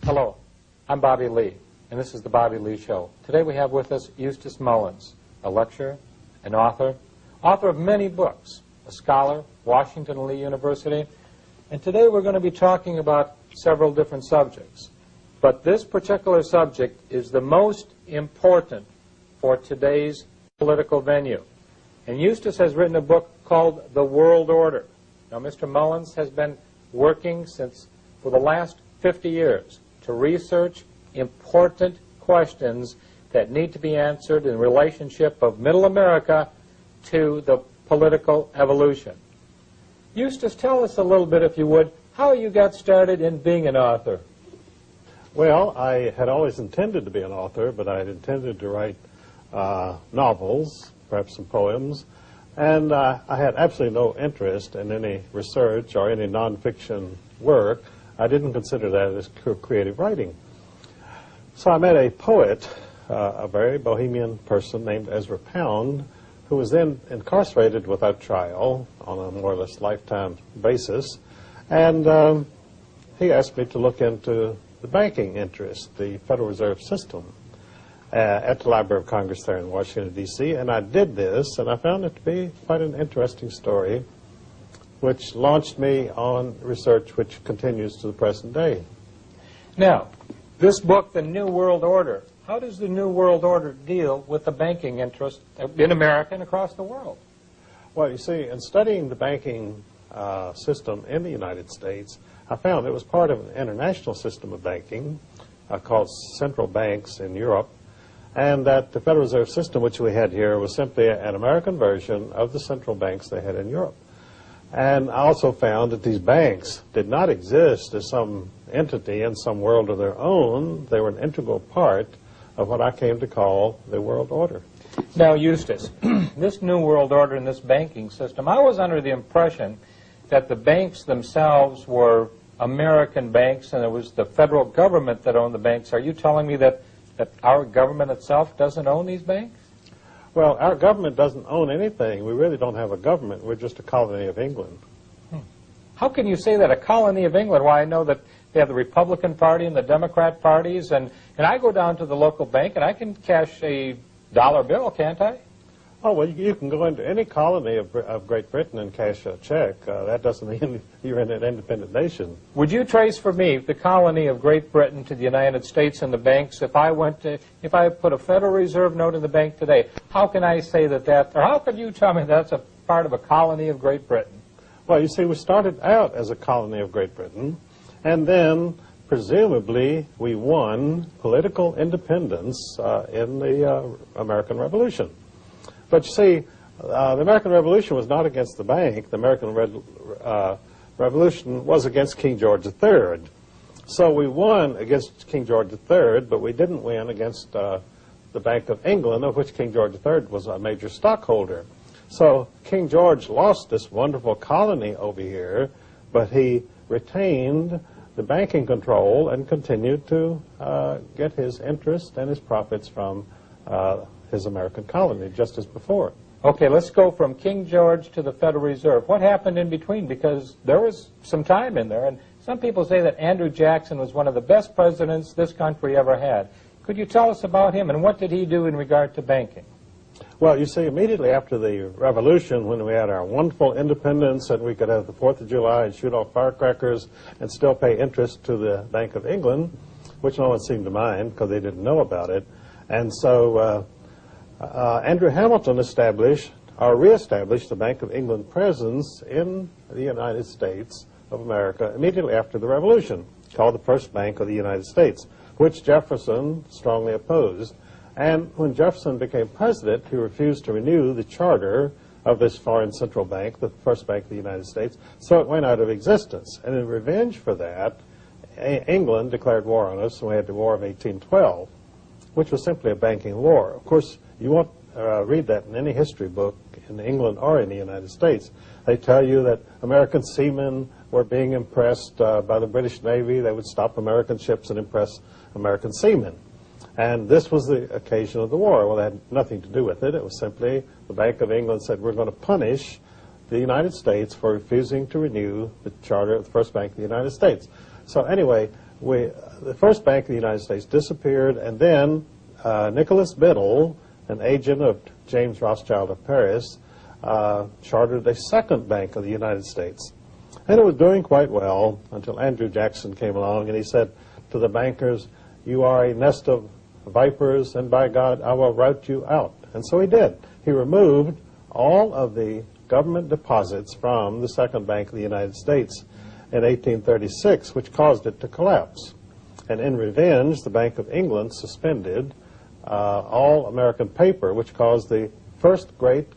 Hello, I'm Bobby Lee, and this is the Bobby Lee Show. Today we have with us Eustace Mullins, a lecturer, an author of many books, a scholar, Washington and Lee University, and today we're going to be talking about several different subjects. But this particular subject is the most important for today's political venue. And Eustace has written a book called The World Order. Now, Mr. Mullins has been working for the last 50 years to research important questions that need to be answered in relationship of Middle America to the political evolution. Eustace, tell us a little bit, if you would, how you got started in being an author. Well, I had always intended to be an author, but I had intended to write novels, perhaps some poems, and I had absolutely no interest in any research or any nonfiction work. I didn't consider that as creative writing. So I met a poet, a very bohemian person named Ezra Pound, who was then incarcerated without trial on a more or less lifetime basis. And he asked me to look into the banking interest, the Federal Reserve System, at the Library of Congress there in Washington, D.C. And I did this, and I found it to be quite an interesting story, which launched me on research which continues to the present day. Now, this book, The New World Order, how does the New World Order deal with the banking interest in America and across the world? Well, you see, in studying the banking system in the United States, I found it was part of an international system of banking called central banks in Europe, and that the Federal Reserve System, which we had here, was simply an American version of the central banks they had in Europe. And I also found that these banks did not exist as some entity in some world of their own. They were an integral part of what I came to call the world order. Now, Eustace, this New World Order in this banking system, I was under the impression that the banks themselves were American banks and it was the federal government that owned the banks. Are you telling me that our government itself doesn't own these banks? Well, our government doesn't own anything. We really don't have a government. We're just a colony of England. How can you say that, a colony of England? Why, I know that they have the Republican Party and the Democrat parties, and I go down to the local bank and I can cash a dollar bill, can't I? Oh, well, you can go into any colony of Great Britain and cash a check. That doesn't mean you're in an independent nation. Would you trace for me the colony of Great Britain to the United States and the banks? If I put a Federal Reserve note in the bank today, how can I say that, or how could you tell me that's a part of a colony of Great Britain? Well, you see, we started out as a colony of Great Britain, and then presumably we won political independence in the American Revolution. But you see, the American Revolution was not against the bank. The American Revolution was against King George III. So we won against King George III, but we didn't win against the Bank of England, of which King George III was a major stockholder. So King George lost this wonderful colony over here, but he retained the banking control and continued to get his interest and his profits from his American colony, just as before. Okay, let's go from King George to the Federal Reserve. What happened in between? Because there was some time in there, and some people say that Andrew Jackson was one of the best presidents this country ever had. Could you tell us about him, and what did he do in regard to banking? Well, you see, immediately after the Revolution, when we had our wonderful independence and we could have the 4th of July and shoot off firecrackers and still pay interest to the Bank of England, which no one seemed to mind because they didn't know about it. And so Andrew Hamilton reestablished the Bank of England presence in the United States of America immediately after the Revolution, called the First Bank of the United States, which Jefferson strongly opposed. And when Jefferson became president, he refused to renew the charter of this foreign central bank, the First Bank of the United States, so it went out of existence. And in revenge for that, England declared war on us, and we had the War of 1812, which was simply a banking war. Of course, you won't read that in any history book in England or in the United States. They tell you that American seamen were being impressed by the British Navy. They would stop American ships and impress American seamen. And this was the occasion of the war. Well, it had nothing to do with it. It was simply the Bank of England said, we're going to punish the United States for refusing to renew the charter of the First Bank of the United States. So anyway, the first bank in the United States disappeared, and then Nicholas Biddle, an agent of James Rothschild of Paris, chartered a second bank of the United States. And it was doing quite well until Andrew Jackson came along, and he said to the bankers, "You are a nest of vipers, and by God, I will rout you out." And so he did. He removed all of the government deposits from the second bank of the United States in 1836, which caused it to collapse. And in revenge, the Bank of England suspended all American paper, which caused the first Great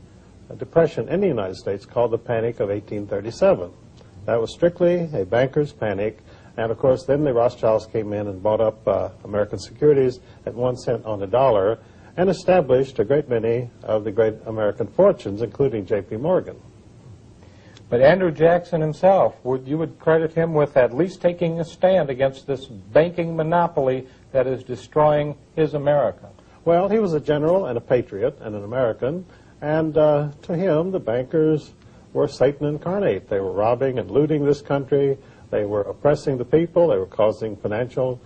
Depression in the United States, called the Panic of 1837. That was strictly a banker's panic. And, of course, then the Rothschilds came in and bought up American securities at 1 cent on the dollar and established a great many of the great American fortunes, including J.P. Morgan. But Andrew Jackson himself, you would credit him with at least taking a stand against this banking monopoly that is destroying his America. Well, he was a general and a patriot and an American, and to him the bankers were Satan incarnate. They were robbing and looting this country. They were oppressing the people. They were causing financial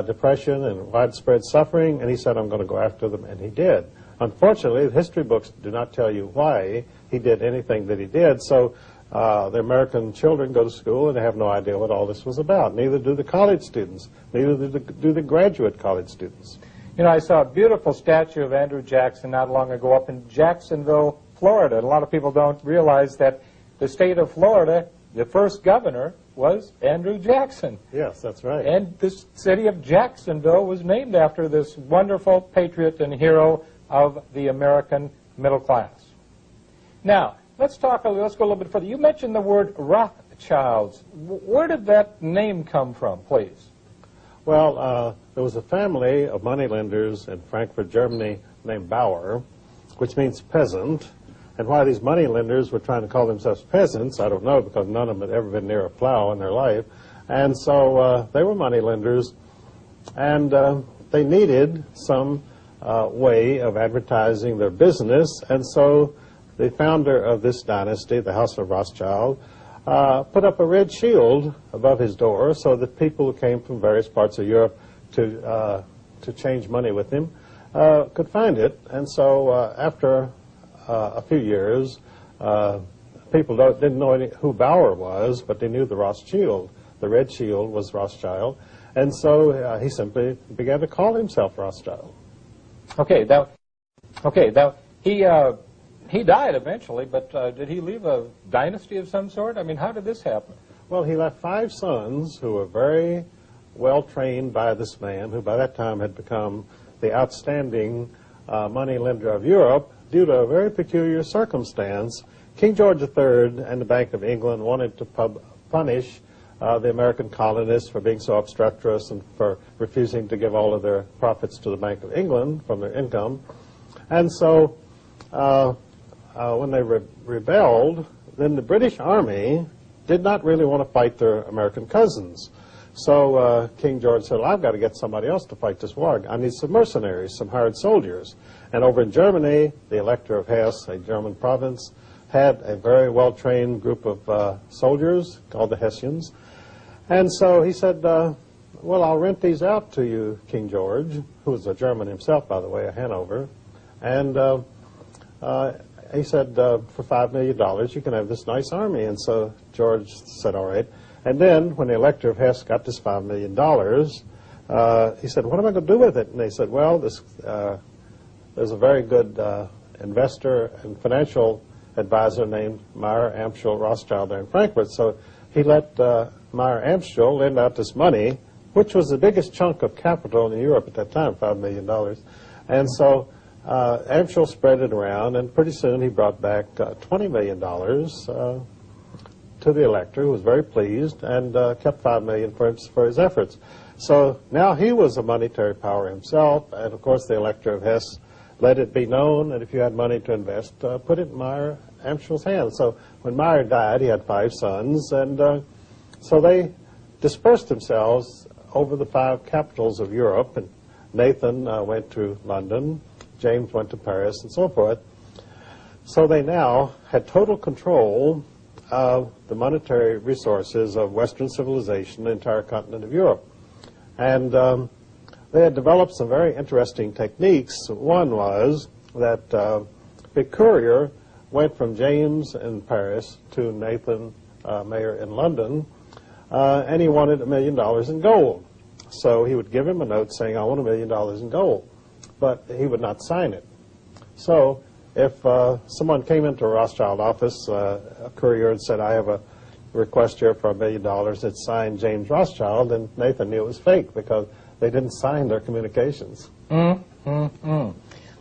depression and widespread suffering, and he said, "I'm going to go after them," and he did. Unfortunately, the history books do not tell you why he did anything that he did, so the American children go to school and they have no idea what all this was about. Neither do the college students. Neither do the graduate college students. You know, I saw a beautiful statue of Andrew Jackson not long ago up in Jacksonville, Florida. And a lot of people don't realize that the state of Florida, the first governor was Andrew Jackson. Yes, that's right. And the city of Jacksonville was named after this wonderful patriot and hero of the American middle class. Now, let's go a little bit further. You mentioned the word Rothschilds. Where did that name come from, please? Well, there was a family of moneylenders in Frankfurt, Germany, named Bauer, which means peasant. And why these moneylenders were trying to call themselves peasants, I don't know, because none of them had ever been near a plow in their life. And so they were moneylenders, and they needed some way of advertising their business. And so the founder of this dynasty, the House of Rothschild, put up a red shield above his door so that people who came from various parts of Europe to change money with him could find it. And so after a few years, people didn't know who Bauer was, but they knew the Rothschild. The red shield was Rothschild. And so he simply began to call himself Rothschild. Okay, now he died eventually, but did he leave a dynasty of some sort? I mean, how did this happen? Well, he left 5 sons who were very well trained by this man, who by that time had become the outstanding money lender of Europe. Due to a very peculiar circumstance, King George III and the Bank of England wanted to punish the American colonists for being so obstreperous and for refusing to give all of their profits to the Bank of England from their income. And so when they rebelled, then the British Army did not really want to fight their American cousins. So King George said, well, I've got to get somebody else to fight this war. I need some mercenaries, some hired soldiers. And over in Germany, the Elector of Hesse, a German province, had a very well-trained group of soldiers called the Hessians. And so he said, well, I'll rent these out to you, King George, who was a German himself, by the way, of Hanover. And he said, for $5 million, you can have this nice army. And so George said, all right. And then when the Elector of Hesse got this $5 million, he said, what am I going to do with it? And they said, well, there's a very good investor and financial advisor named Meyer Amschel Rothschild there in Frankfurt. So he let Meyer Amschel lend out this money, which was the biggest chunk of capital in Europe at that time, $5 million. And so Amschel spread it around, and pretty soon he brought back $20 million to the elector, who was very pleased, and kept $5 million for his efforts. So now he was a monetary power himself, and of course the Elector of Hesse let it be known that if you had money to invest, put it in Meyer Amschel's hands. So when Meyer died, he had 5 sons, and so they dispersed themselves over the 5 capitals of Europe. And Nathan went to London, James went to Paris, and so forth. So they now had total control of the monetary resources of Western civilization, the entire continent of Europe. And they had developed some very interesting techniques. One was that the courier went from James in Paris to Nathan Mayer in London, and he wanted $1 million in gold. So he would give him a note saying, I want $1 million in gold, but he would not sign it. So if someone came into a Rothschild office, a courier, and said, I have a request here for $1 million, it's signed James Rothschild, and Nathan knew it was fake because they didn't sign their communications.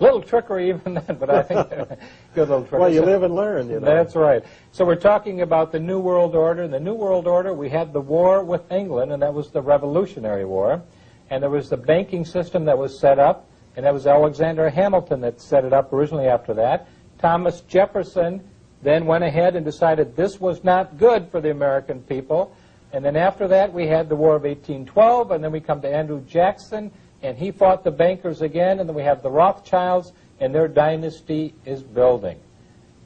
Little trickery even then, but I think good little trickery. Well, you live and learn, you know. That's right. So we're talking about the New World Order. In the New World Order, we had the war with England, and that was the Revolutionary War. And there was the banking system that was set up, and that was Alexander Hamilton that set it up originally after that. Thomas Jefferson then went ahead and decided this was not good for the American people. And then after that, we had the War of 1812, and then we come to Andrew Jackson, and he fought the bankers again, and then we have the Rothschilds, and their dynasty is building.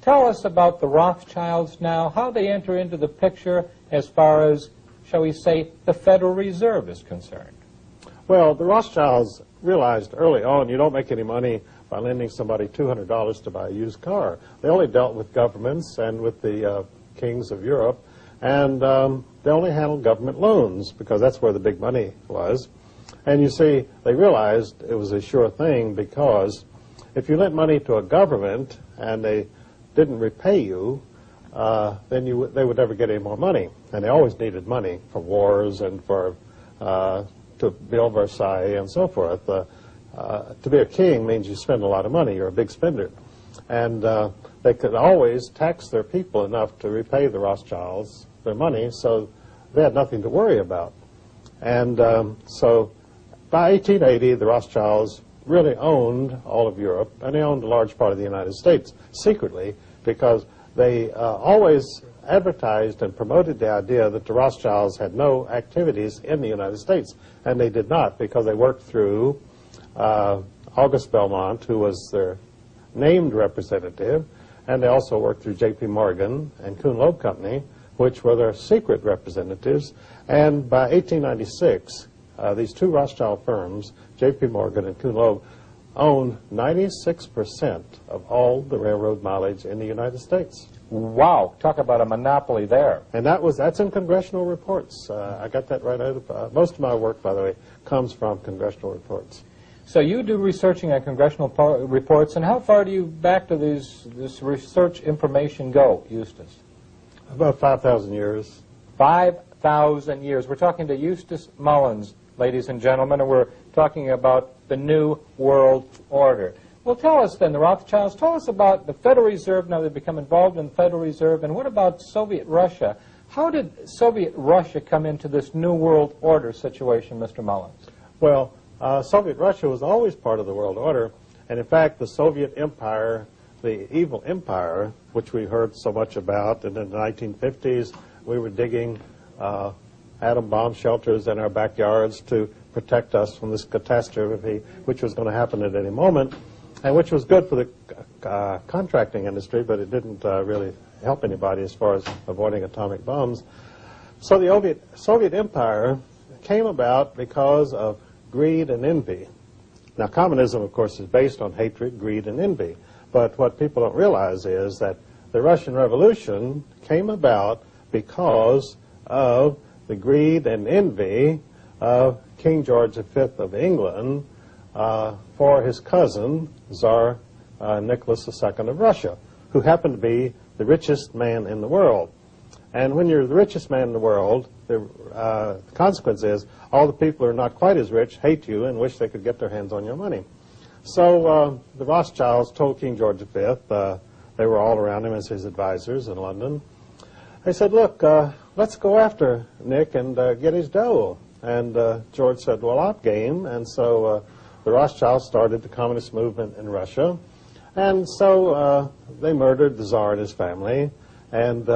Tell us about the Rothschilds now, how they enter into the picture as far as, shall we say, the Federal Reserve is concerned. Well, the Rothschilds realized early on you don't make any money by lending somebody $200 to buy a used car. They only dealt with governments and with the kings of Europe, and they only handled government loans because that's where the big money was. And you see, they realized it was a sure thing because if you lent money to a government and they didn't repay you, then they would never get any more money. And they always needed money for wars and for to build Versailles and so forth. To be a king means you spend a lot of money. You're a big spender. And they could always tax their people enough to repay the Rothschilds their money, so they had nothing to worry about. And so by 1880, the Rothschilds really owned all of Europe, and they owned a large part of the United States secretly because they always advertised and promoted the idea that the Rothschilds had no activities in the United States, and they did not because they worked through August Belmont, who was their named representative, and they also worked through J.P. Morgan and Kuhn Loeb Company, which were their secret representatives. And by 1896, these two Rothschild firms, J.P. Morgan and Kuhn Loeb, owned 96% of all the railroad mileage in the United States. Wow, talk about a monopoly there. And that's in congressional reports. I got that right out of, most of my work, by the way, comes from congressional reports. So you do researching on congressional reports, and how far do you back to this research information go, Eustace? About 5,000 years. 5,000 years. We're talking to Eustace Mullins, ladies and gentlemen, and we're talking about the New World Order. Well, tell us then, the Rothschilds, tell us about the Federal Reserve, now they've become involved in the Federal Reserve, and what about Soviet Russia? How did Soviet Russia come into this New World Order situation, Mr. Mullins? Well, Soviet Russia was always part of the world order, and in fact the Soviet Empire, the evil empire, which we heard so much about, and in the 1950s we were digging atom bomb shelters in our backyards to protect us from this catastrophe which was going to happen at any moment, and which was good for the contracting industry, but it didn't really help anybody as far as avoiding atomic bombs. So the Soviet Empire came about because of greed and envy. Now, communism, of course, is based on hatred, greed, and envy. But what people don't realize is that the Russian Revolution came about because of the greed and envy of King George V of England for his cousin, Tsar Nicholas II of Russia, who happened to be the richest man in the world. And when you're the richest man in the world, the consequence is all the people who are not quite as rich hate you and wish they could get their hands on your money. So the Rothschilds told King George V, they were all around him as his advisors in London, they said, look, let's go after Nick and get his dough. And George said, well, I'm game. And so the Rothschilds started the communist movement in Russia. And so they murdered the Tsar and his family and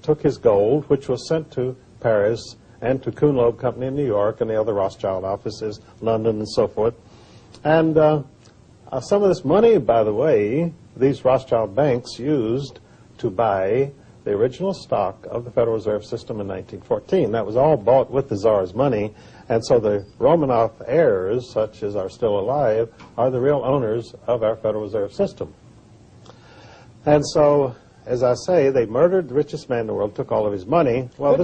took his gold, which was sent to Paris and to Kuhn Loeb Company in New York and the other Rothschild offices, London and so forth. And some of this money, by the way, these Rothschild banks used to buy the original stock of the Federal Reserve System in 1914. That was all bought with the Tsar's money, and so the Romanov heirs, such as are still alive, are the real owners of our Federal Reserve System. And so, as I say, they murdered the richest man in the world, took all of his money. Well,